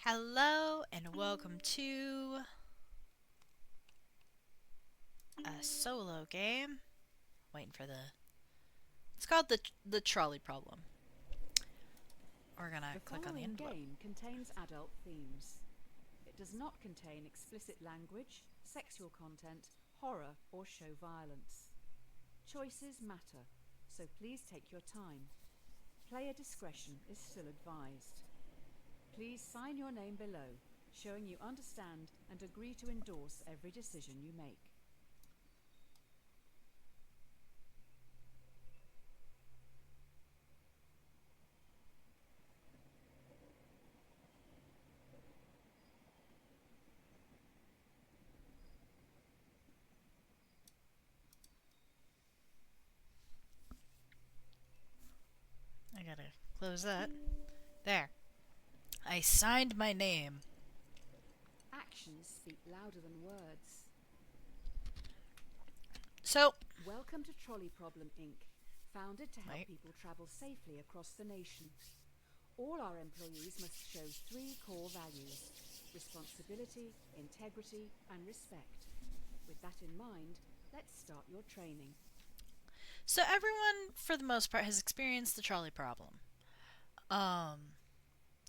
Hello and welcome to a solo game. Waiting for the. It's called the Trolley Problem. We're gonna The click on the following envelope. game contains adult themes. It does not contain explicit language, sexual content, horror, or show violence. Choices matter, so please take your time. Player discretion is still advised. Please sign your name below, showing you understand and agree to endorse every decision you make. I gotta close that. There. I signed my name. Actions speak louder than words. So, Welcome to Trolley Problem Inc., founded to help wait. people travel safely across the nation. All our employees must show 3 core values: responsibility, integrity, and respect. With that in mind, let's start your training. So everyone, for the most part, has experienced the trolley problem. Um,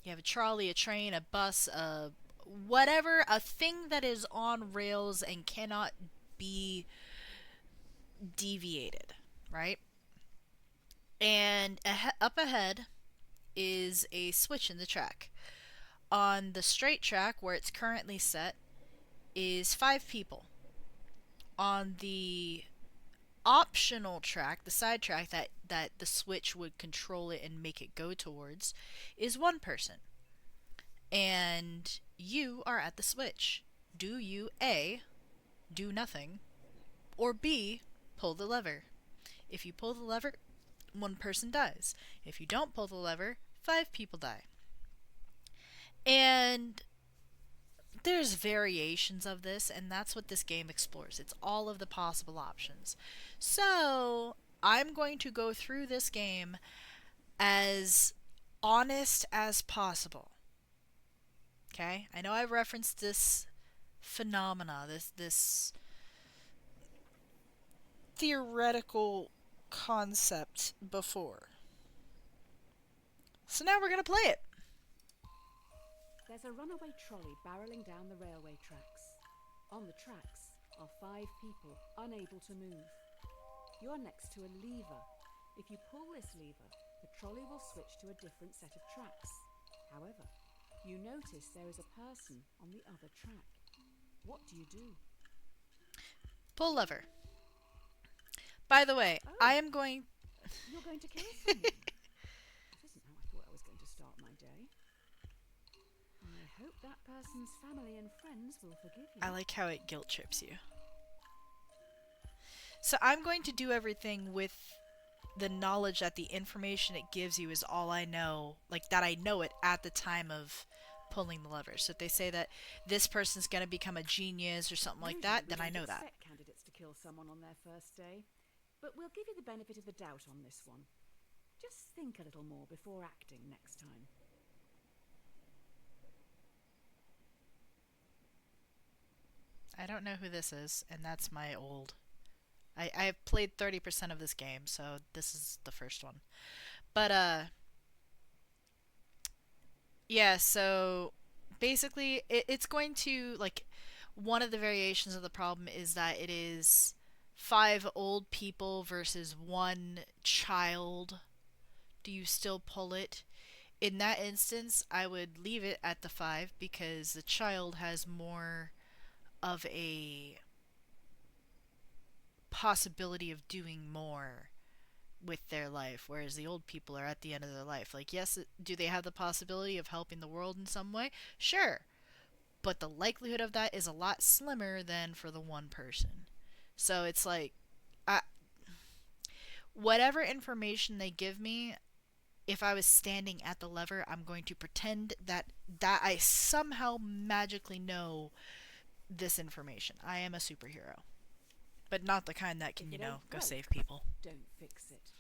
you have a trolley, a train, a bus, a whatever, a thing that is on rails and cannot be deviated, right? And up ahead is a switch in the track. On the straight track, where it's currently set, is 5 people. On the optional track, the side track that the switch would control it and make it go towards, is 1 person. And you are at the switch. Do you A, do nothing, or B, pull the lever? If you pull the lever, 1 person dies. If you don't pull the lever, 5 people die. And there's variations of this, and that's what this game explores. It's all of the possible options. So, I'm going to go through this game as honest as possible. Okay? I know I've referenced this phenomena, this theoretical concept before. So now we're going to play it. There's a runaway trolley barreling down the railway tracks. On the tracks are 5 people unable to move. You're next to a lever. If you pull this lever, the trolley will switch to a different set of tracks. However, you notice there is a person on the other track. What do you do? Pull lever. By the way, I Oh, am going. you're going to kill someone. That isn't how I thought I was going to start my day. I hope that person's family and friends will forgive you. I like how it guilt trips you. So I'm going to do everything with the knowledge that the information it gives you is all I know, like that I know it at the time of pulling the lever. So if they say that this person's going to become a genius or something like Usually that, we then I don't know that. expect candidates to kill someone on their first day, but we'll give you the benefit of the doubt on this one. Just think a little more before acting next time. I don't know who this is, and that's my old. I've played 30% of this game, so this is the first one. But, yeah, so basically, it's going to, like, one of the variations of the problem is that it is 5 old people versus 1 child. Do you still pull it? In that instance, I would leave it at the 5 because the child has more of a possibility of doing more with their life, whereas the old people are at the end of their life. Like, yes, do they have the possibility of helping the world in some way? Sure. But the likelihood of that is a lot slimmer than for the 1 person. So it's like, I, whatever information they give me, if I was standing at the lever, I'm going to pretend that I somehow magically know this information. I am a superhero, but not the kind that can, If it ain't go save broke, people. don't fix it.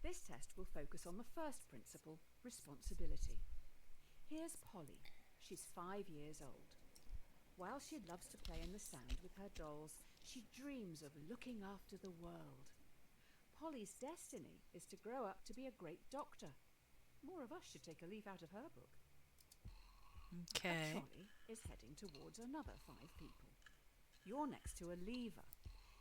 This test will focus on the first principle, responsibility. Here's Polly. She's 5 years old. While she loves to play in the sand with her dolls, she dreams of looking after the world. Polly's destiny is to grow up to be a great doctor. More of us should take a leaf out of her book. A Okay. trolley is heading towards another 5 people. You're next to a lever.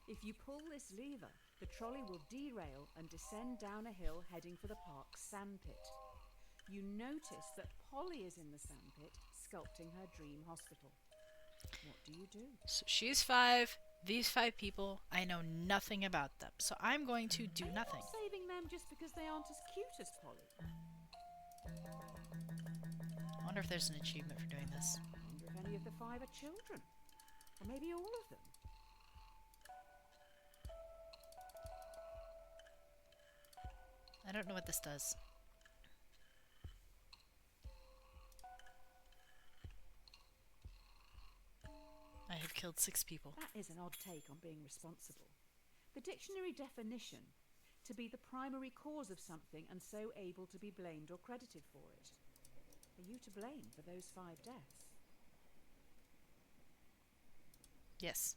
If you pull this lever, the trolley will derail and descend down a hill heading for the park's sandpit. You notice that Polly is in the sandpit, sculpting her dream hospital. What do you do? So she's 5. These 5 people, I know nothing about them. So I'm going to do Are you nothing. not saving them just because they aren't as cute as Polly? I wonder if there's an achievement for doing this. I wonder if any of the 5 are children. Or maybe all of them. I don't know what this does. I have killed 6 people. That is an odd take on being responsible. The dictionary definition: to be the primary cause of something and so able to be blamed or credited for it. Are you to blame for those 5 deaths? Yes.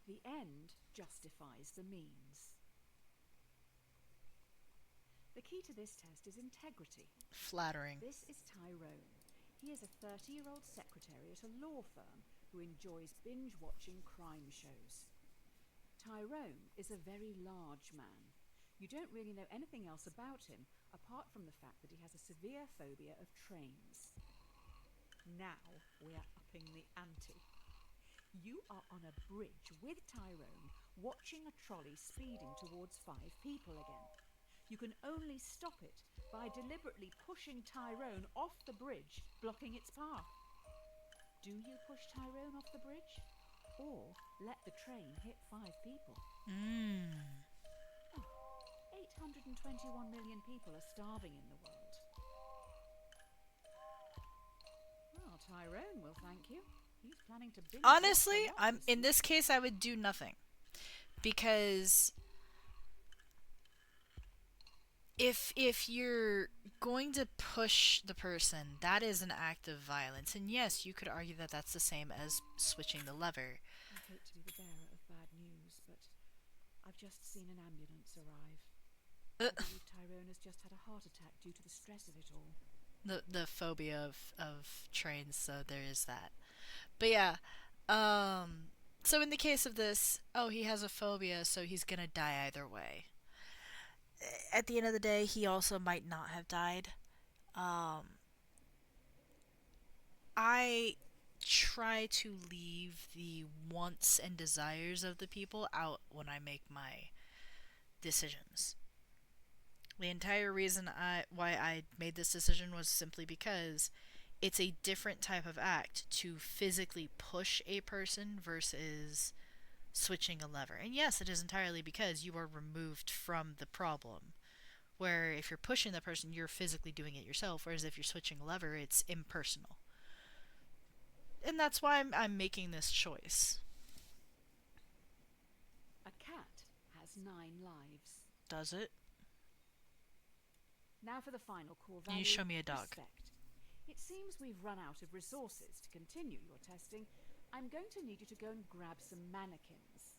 The end justifies the means. The key to this test is integrity. Flattering. This is Tyrone. He is a 30-year-old secretary at a law firm who enjoys binge-watching crime shows. Tyrone is a very large man. You don't really know anything else about him apart from the fact that he has a severe phobia of trains. Now we are upping the ante. You are on a bridge with Tyrone, watching a trolley speeding towards 5 people again. You can only stop it by deliberately pushing Tyrone off the bridge, blocking its path. Do you push Tyrone off the bridge? Or let the train hit 5 people? 821 million people are starving in the world. Well, Tyrone will thank you. He's planning to binge Honestly, watch a lot in this this case I would do nothing. Because if you're going to push the person, that is an act of violence. And yes, you could argue that that's the same as switching the lever. I hate to be the bearer of bad news, but I've just seen an ambulance arrive. I believe Tyrone has just had a heart attack due to the stress of it all. The phobia of trains, so there is that. But yeah, so in the case of this, oh, he has a phobia, so he's gonna die either way. At the end of the day, he also might not have died. Um, I try to leave the wants and desires of the people out when I make my decisions. The entire reason why I made this decision was simply because it's a different type of act to physically push a person versus switching a lever. And yes, it is entirely because you are removed from the problem. Where if you're pushing the person, you're physically doing it yourself, whereas if you're switching a lever, it's impersonal. And that's why I'm making this choice. A cat has 9 lives. Does it? Now for the final core Can value: you show me a dog? respect. It seems we've run out of resources to continue your testing. I'm going to need you to go and grab some mannequins.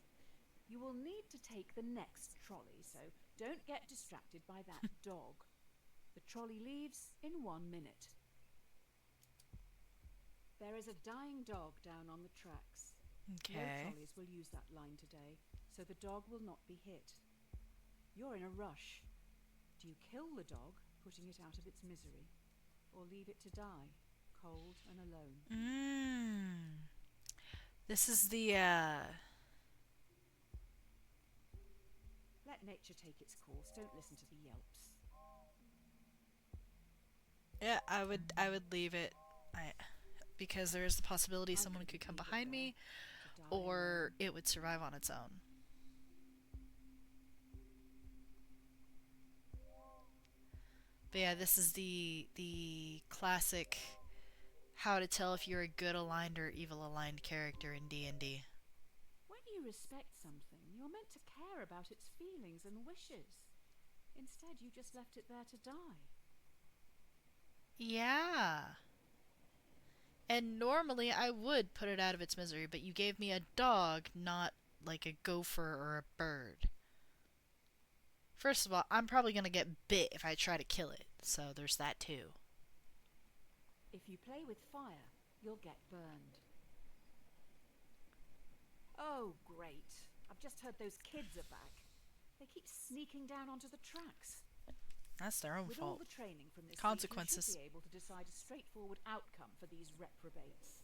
You will need to take the next trolley, so don't get distracted by that dog. The trolley leaves in 1 minute. There is a dying dog down on the tracks. No Okay. trolleys will use that line today, so the dog will not be hit. You're in a rush. Do you kill the dog, putting it out of its misery, or leave it to die, cold and alone? This is the Let nature take its course. Don't listen to the yelps. yeah, I would leave it. Because there is the possibility I someone couldn't could come leave it behind there me, to die or alone. it would survive on its own. But yeah, this is the classic how to tell if you're a good aligned or evil aligned character in D&D. When you respect something, you're meant to care about its feelings and wishes. Instead, you just left it there to die. Yeah. And normally I would put it out of its misery, but you gave me a dog, not like a gopher or a bird. First of all, I'm probably gonna get bit if I try to kill it, so there's that too. If you play with fire, you'll get burned. Oh, great. I've just heard those kids are back. They keep sneaking down onto the tracks. That's their own With all fault. the training from this week, you should Consequences. be able to decide a straightforward outcome for these reprobates.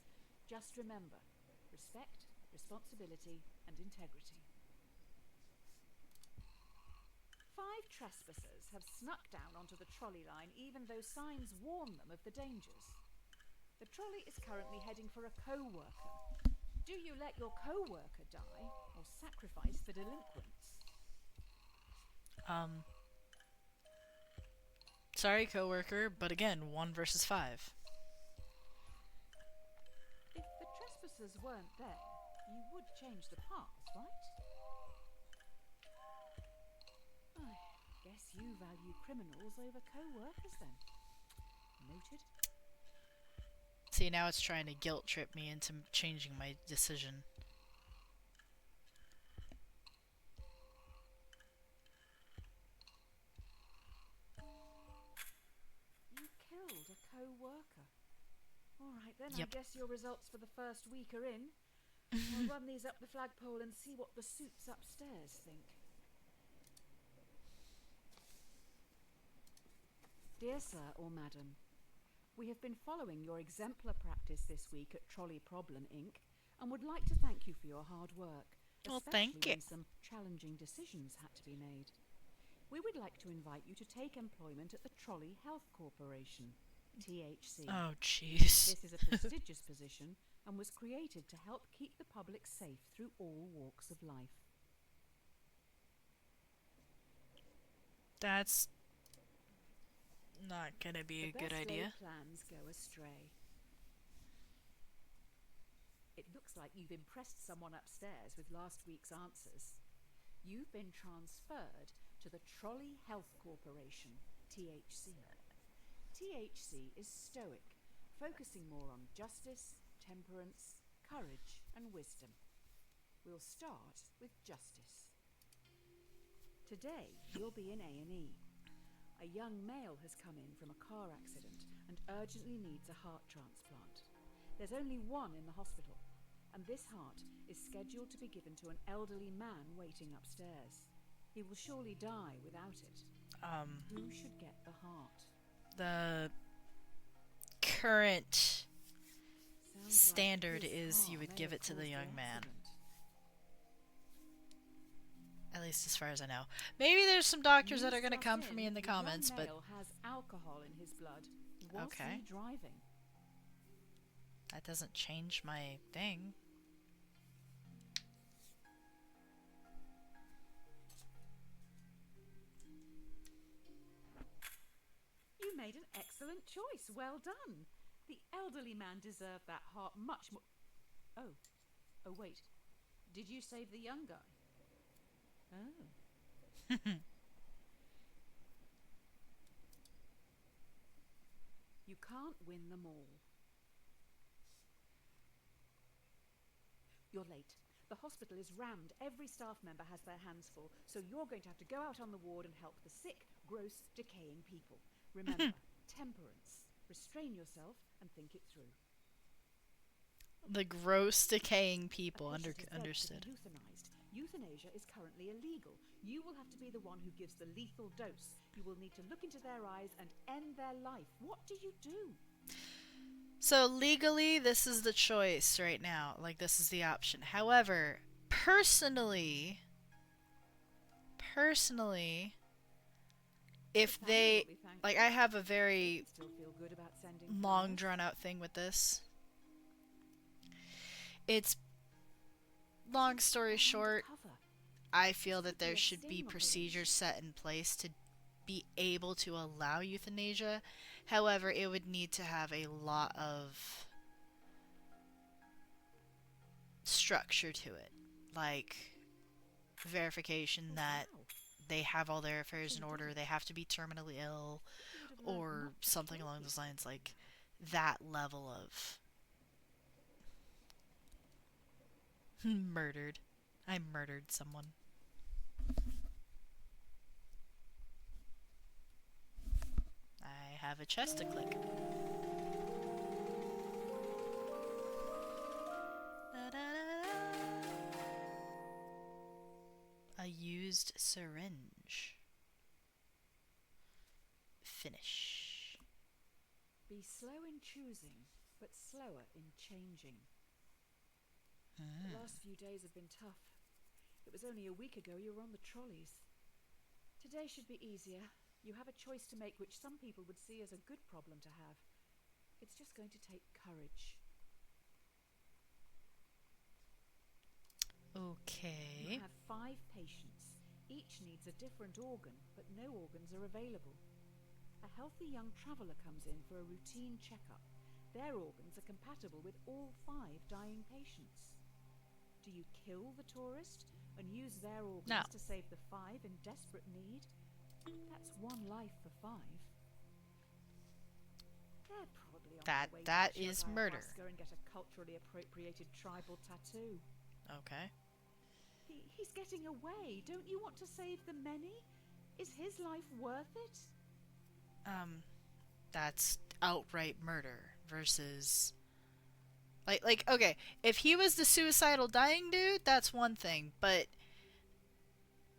Just remember, respect, responsibility, and integrity. 5 trespassers have snuck down onto the trolley line even though signs warn them of the dangers. The trolley is currently heading for a co-worker. Do you let your co-worker die or sacrifice the delinquents? Um, Sorry, coworker, but again, 1 versus 5. If the trespassers weren't there, you would change the path, right? I guess you value criminals over co-workers then. Noted. See, now it's trying to guilt trip me into changing my decision. You killed a co-worker. All right then, I Yep. guess your results for the first week are in. I'll run these up the flagpole and see what the suits upstairs think. Dear Sir or Madam, we have been following your exemplar practice this week at Trolley Problem Inc. and would like to thank you for your hard work, Well, especially thank you. when some challenging decisions had to be made. We would like to invite you to take employment at the Trolley Health Corporation, THC. Oh, jeez. This is a prestigious position and was created to help keep the public safe through all walks of life. That's not gonna be The a good best laid idea. plans go astray. It looks like you've impressed someone upstairs with last week's answers. You've been transferred to the Trolley Health Corporation, THC. THC is stoic, focusing more on justice, temperance, courage, and wisdom. We'll start with justice. Today, you'll be in A&E. A young male has come in from a car accident and urgently needs a heart transplant. There's only one in the hospital, and this heart is scheduled to be given to an elderly man waiting upstairs. He will surely die without it. Who should get the heart? The current Sounds standard like his is car you would may give have it to the caused young man. accident. At least as far as I know. Maybe there's some doctors You that are gonna struck come for me in the comments, young but male has alcohol in his blood. Was Okay. he driving? that doesn't change my thing. You made an excellent choice. Well done. The elderly man deserved that heart much more. Oh. Oh, wait. Did you save the young guy? Oh. You can't win them all. You're late. The hospital is rammed. Every staff member has their hands full, so you're going to have to go out on the ward and help the sick, gross, decaying people. Remember, temperance. Restrain yourself and think it through. The gross decaying A people patient is dead to be understood. euthanized. Euthanasia is currently illegal. You will have to be the one who gives the lethal dose. You will need to look into their eyes and end their life. What do you do? So legally, this is the choice right now. Like, this is the option. However, personally, if The family they, will be thankful. like, I have a They very can still feel good about sending long, flowers. drawn out thing with this. It's, long story short, Undercover. I feel that Could be there a should be sting procedures operation. set in place to be able to allow euthanasia. However, it would need to have a lot of structure to it. Like, verification Oh, that wow. they have all their affairs So in you did order, it. they have to be terminally ill, I've learned or not to something kill along those people. lines, like that level of murdered. I murdered someone. I have a chest to click. Da-da-da-da. A used syringe. Finish. Be slow in choosing, but slower in changing. The Mm. last few days have been tough. It was only a week ago you were on the trolleys. Today should be easier. You have a choice to make which some people would see as a good problem to have. It's just going to take courage. You Okay. have 5 patients. Each needs a different organ, but no organs are available. A healthy young traveller comes in for a routine checkup. Their organs are compatible with all 5 dying patients. Do you kill the tourist and use their No. organs to save the 5 in desperate need? That's 1 life for 5. They're probably on That their way to that chug is murder. ayahuasca and get a culturally appropriated tribal tattoo. Okay. He's getting away. Don't you want to save the many? Is his life worth it? Um that's outright murder versus like okay, if he was the suicidal dying dude, that's one thing, but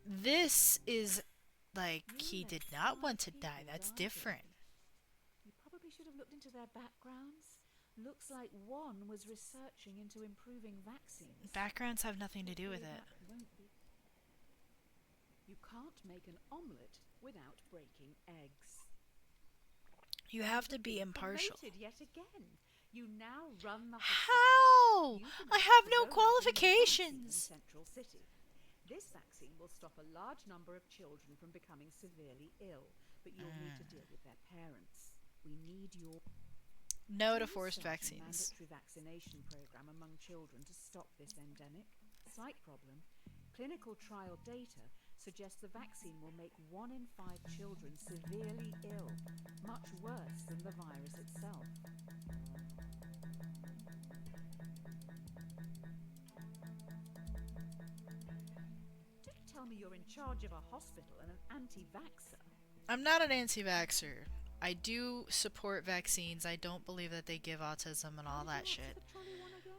this is like You he let did not 5 want to die. people That's die different. today. You probably should have looked into their backgrounds. Looks like one was researching into improving vaccines. Backgrounds have nothing to do with Hopefully it. that won't be. You can't make an omelette without breaking eggs. You have to You've be been impartial. promoted yet again. You now run the hospital. How? You can I make have no coronavirus vaccine in qualifications. Central City. This vaccine will stop a large number of children from becoming severely ill, but you'll need to deal with their parents. We need your. No to Do you forced start a vaccines. mandatory vaccination program among children to stop this endemic? Slight problem. Clinical trial data suggests the vaccine will make 1 in 5 children severely ill, much worse than the virus itself. Don't tell me you're in charge of a hospital and an anti-vaxxer. I'm not an anti-vaxxer. I do support vaccines. I don't believe that they give autism and How all did you that answer shit. the trolley one again?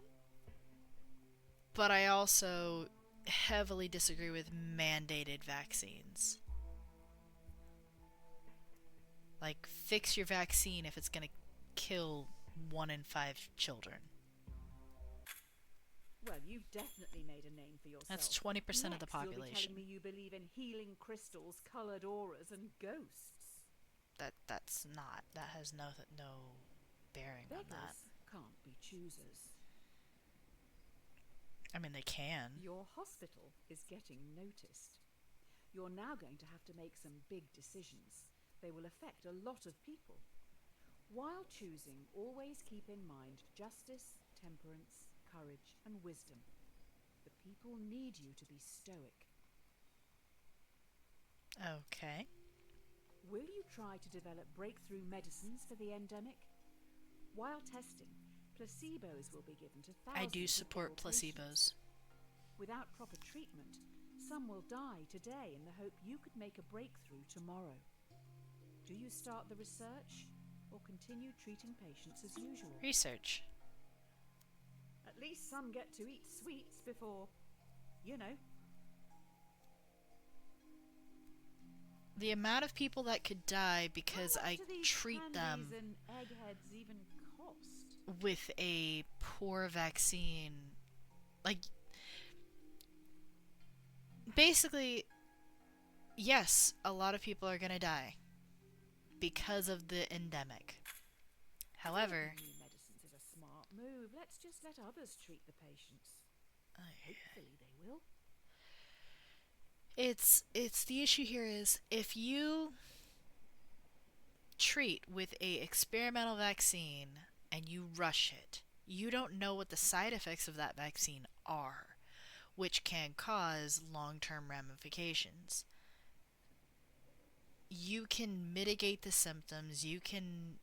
But I also heavily disagree with mandated vaccines. Like, fix your vaccine if it's gonna kill 1 in 5 children. Well, you've definitely made a name for That's yourself. 20% of the Next, you'll be population. telling me you believe in healing crystals, coloured auras, and ghosts. That's not. That has no bearing on that. Beggars can't be choosers. I mean, they can. Your hospital is getting noticed. You're now going to have to make some big decisions. They will affect a lot of people. While choosing, always keep in mind justice, temperance, courage, and wisdom. The people need you to be stoic. Okay. Will you try to develop breakthrough medicines for the endemic? While testing, placebos will be given to thousands I do of support ill patients. placebos. Without proper treatment, some will die today in the hope you could make a breakthrough tomorrow. Do you start the research or continue treating patients as usual? Research. At least some get to eat sweets before, you know. The amount of people that could die because How much I do these treat them candies and eggheads even cost? with a poor vaccine. Like, basically, yes, a lot of people are gonna die because of the endemic. However, Developing new medicines is a smart move. Let's just let others treat the patients. Hopefully they will. it's the issue here is if you treat with a experimental vaccine and you rush it, you don't know what the side effects of that vaccine are, which can cause long-term ramifications. you can mitigate the symptoms. You can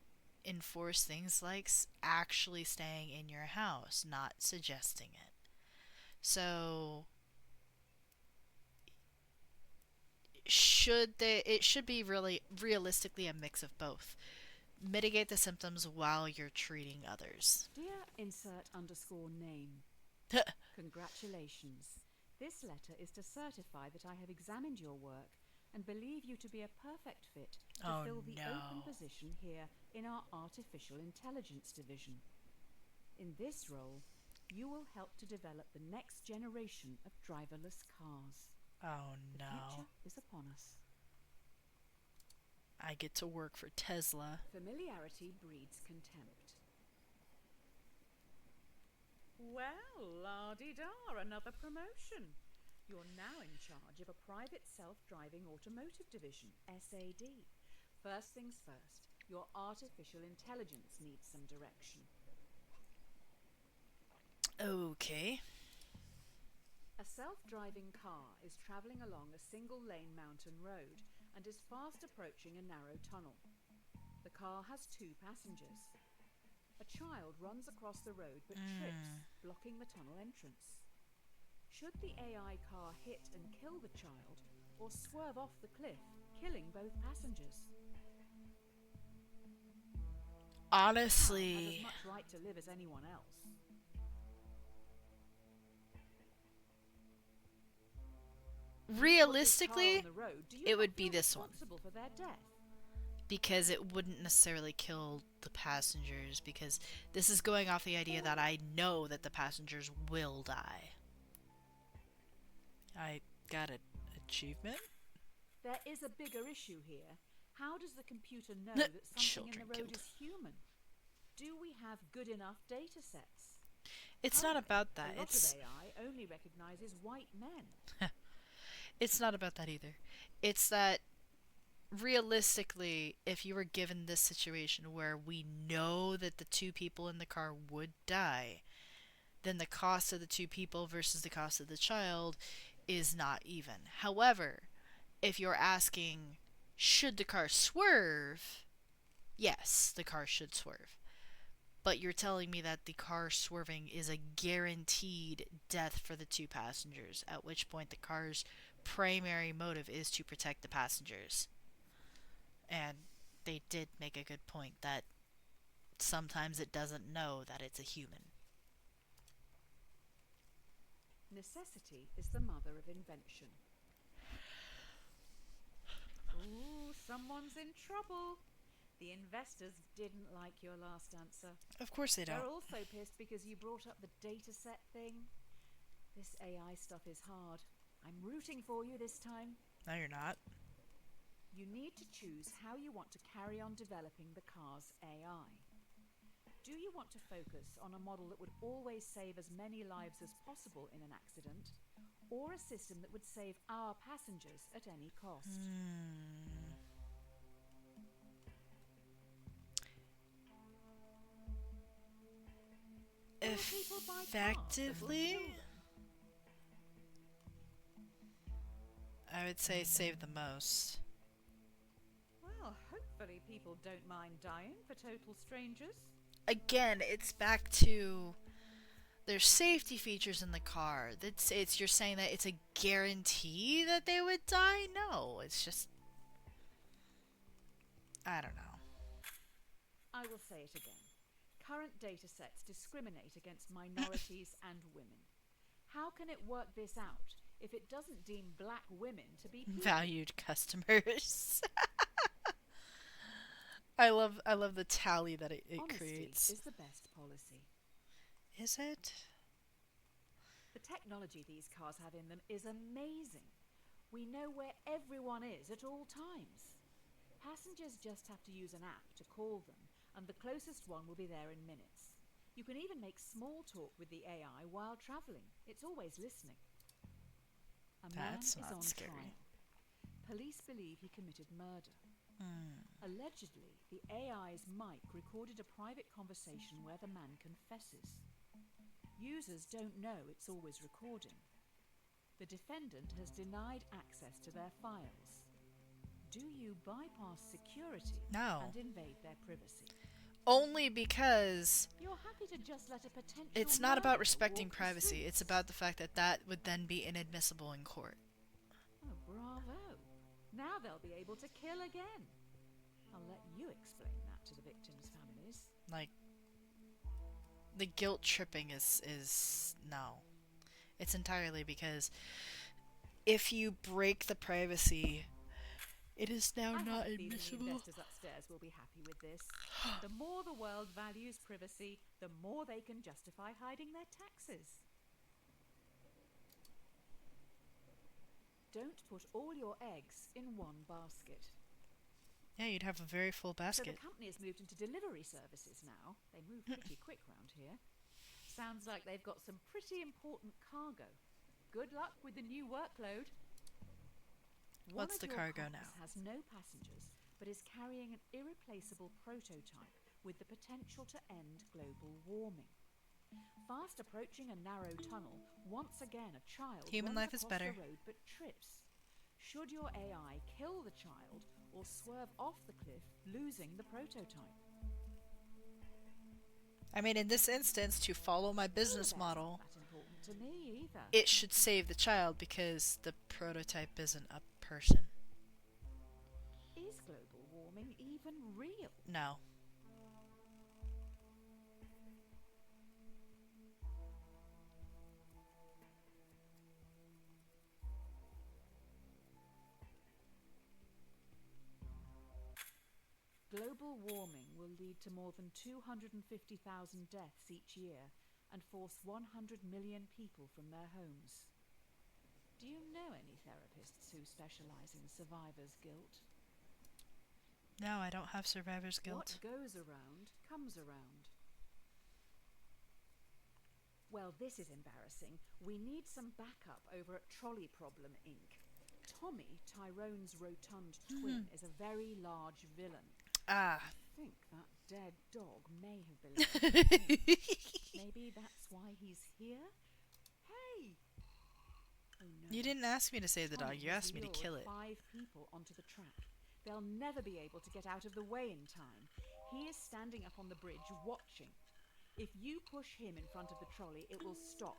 enforce things like actually staying in your house, not suggesting it. So, it should be really realistically a mix of both. Mitigate the symptoms while you're treating others. Dear insert underscore name, congratulations. This letter is to certify that I have examined your work and believe you to be a perfect fit to Oh fill the open no. position here in our Artificial Intelligence division. In this role, you will help to develop the next generation of driverless cars. Oh The no. future is upon us. I get to work for Tesla. Familiarity breeds contempt. Well, la-di-da, another promotion. You're now in charge of a private self-driving automotive division, SAD. First things first, your artificial intelligence needs some direction. Okay. A self-driving car is travelling along a single-lane mountain road and is fast approaching a narrow tunnel. The car has 2 passengers. A child runs across the road but trips, blocking the tunnel entrance. Should the AI car hit and kill the child, or swerve off the cliff, killing both passengers? The child has as Honestly, much right to live as anyone else. You put this car on realistically, the road, do you it not would be feel this one. responsible for their death? Because it wouldn't necessarily kill the passengers, because this is going off the idea that I know that the passengers will die. I got an achievement? There is a bigger issue here. How does the computer know that something in Children the road killed. is human? Do we have good enough data sets? It's not Currently, about a that. lot of AI only recognizes white men. It's not about that either. It's that realistically, if you were given this situation where we know that the two people in the car would die, then the cost of the two people versus the cost of the child is not even. However, if you're asking, should the car swerve? Yes, the car should swerve. But you're telling me that the car swerving is a guaranteed death for the two passengers, at which point the car's primary motive is to protect the passengers. And they did make a good point that sometimes it doesn't know that it's a human. Necessity is the mother of invention. Ooh, someone's in trouble. The investors didn't like your last answer. Of course they They're don't. also pissed because you brought up the dataset thing. This AI stuff is hard. I'm rooting for you this time. No, you're not. You need to choose how you want to carry on developing the car's AI. Do you want to focus on a model that would always save as many lives as possible in an accident, or a system that would save our passengers at any cost? Will people buy cars that will Effectively, kill them? I would say save the most. Well, hopefully people don't mind dying for total strangers. Again, it's back to there's safety features in the car. It's you're saying that it's a guarantee that they would die? No, it's just I don't know. I will say it again. Current datasets discriminate against minorities and women. How can it work this out if it doesn't deem black women to be people? Valued customers. I love the tally that it Honesty creates. is the best policy. Is it? The technology these cars have in them is amazing. We know where everyone is at all times. Passengers just have to use an app to call them, and the closest one will be there in minutes. You can even make small talk with the AI while travelling. It's always listening. A man That's is not on scary. trial. Police believe he committed murder. Allegedly, the AI's mic recorded a private conversation where the man confesses. Users don't know it's always recording. The defendant has denied access to their files. do you bypass security No. and invade their privacy? Only because You're happy to just let a potential it's not about murderer respecting walk the privacy. It's streets? about the fact that that would then be inadmissible in court. Oh, bravo. Now they'll be able to kill again. I'll let you explain that to the victims' families. Like, the guilt tripping is no. It's entirely because if you break the privacy, it is now I have not a feeling the admissible. investors upstairs will be happy with this. The more the world values privacy, the more they can justify hiding their taxes. Don't put all your eggs in one basket. Yeah, you'd have a very full So the basket. company has moved into delivery services now. They move pretty quick round here. Sounds like they've got some pretty important cargo. Good luck with the new workload. One What's of the your cargo cars now? has no passengers, but is carrying an irreplaceable prototype with the potential to end global warming. Fast approaching a narrow tunnel, once again a child Human runs life is across the better. road but trips. Should your AI kill the child or swerve off the cliff, losing the prototype? I mean, in this instance, to follow my Polar business bears aren't model, that important to me either. it should save the child because the prototype isn't a person. Is global warming even real? No. Global warming will lead to more than 250,000 deaths each year and force 100 million people from their homes. Do you know any therapists who specialize in survivor's guilt? No, I don't have survivor's guilt. What goes around comes around. Well, this is embarrassing. We need some backup over at Trolley Problem Inc. Tommy, Tyrone's rotund twin, is a very large villain. Ah. I think that dead dog may have belonged to him. Maybe that's why he's here? Hey! Oh no. You didn't ask me to save the dog, Tommy you has asked me to lured kill it. 5 people onto the track. They'll never be able to get out of the way in time. He is standing up on the bridge watching. If you push him in front of the trolley, it will stop.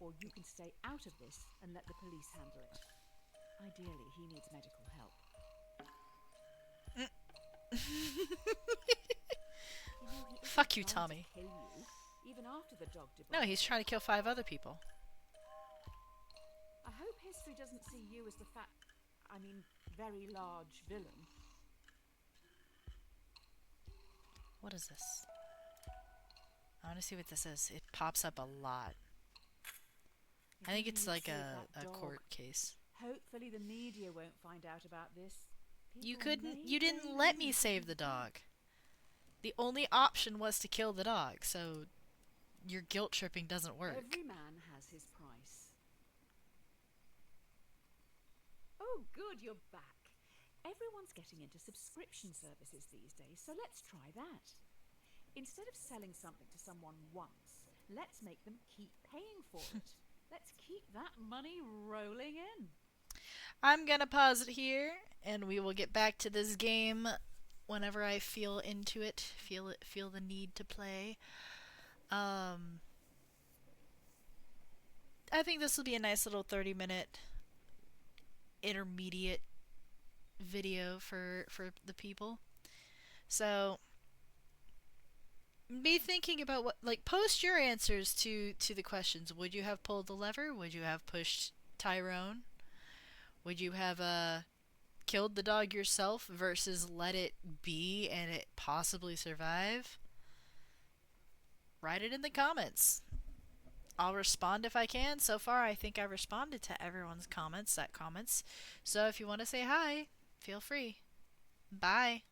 Or you can stay out of this and let the police handle it. Ideally, he needs medical help. You know, he isn't Fuck you, trying to Tommy. kill you, even after the dog No, debacle. he's trying to kill 5 other people. I hope history doesn't see you as the very large villain. What is this? I want to see what this is. It pops up a lot. If I think only it's you'd like save a that dog. court case. Hopefully the media won't find out about this. You People couldn't. may You didn't blame let you me for save the his death. dog. The only option was to kill the dog, so your guilt tripping doesn't work. Every man has his price. Oh, good, you're back. Everyone's getting into subscription services these days, so let's try that. Instead of selling something to someone once, let's make them keep paying for it. Let's keep that money rolling in. I'm gonna pause it here, and we will get back to this game whenever I feel into it. Feel the need to play. I think this will be a nice little 30-minute intermediate video for the people. So be thinking about what, like, post your answers to the questions. Would you have pulled the lever? Would you have pushed Tyrone? Would you have killed the dog yourself versus let it be and it possibly survive? Write it in the comments. I'll respond if I can. So far, I think I've responded to everyone's comments. So if you want to say hi, feel free. Bye.